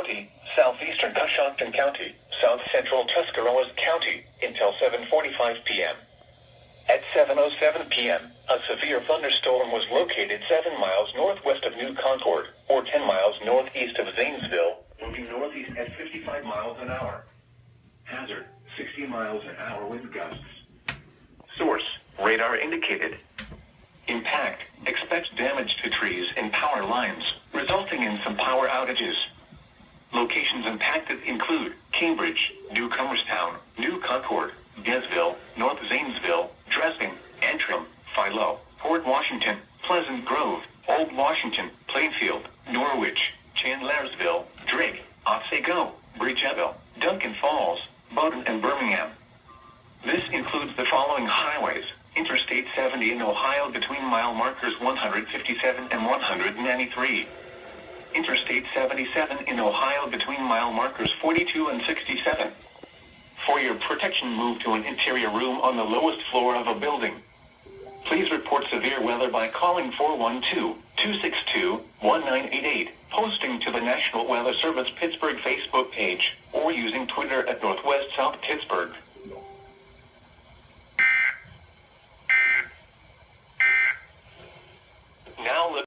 County, southeastern Coshocton County, south central Tuscarawas County, until 7:45 p.m. At 7:07 p.m., a severe thunderstorm was located 7 miles northwest of New Concord, or 10 miles northeast of Zanesville, moving northeast at 55 miles an hour. Hazard, 60 miles an hour with gusts. Source, radar indicated. Impact, expect damage to trees and power lines, resulting in some power outages. Locations impacted include Cambridge, New Comerstown, New Concord, Gainesville, North Zanesville, Dresden, Antrim, Philo, Port Washington, Pleasant Grove, Old Washington, Plainfield, Norwich, Chandlersville, Drake, Otsego, Bridgeville, Duncan Falls, Bowdoin, and Birmingham. This includes the following highways: Interstate 70 in Ohio between mile markers 157 and 193. Interstate 77 in Ohio between mile markers 42 and 67. For your protection, move to an interior room on the lowest floor of a building. Please report severe weather by calling 412-262-1988, posting to the National Weather Service Pittsburgh Facebook page, or using Twitter at Northwest South Pittsburgh.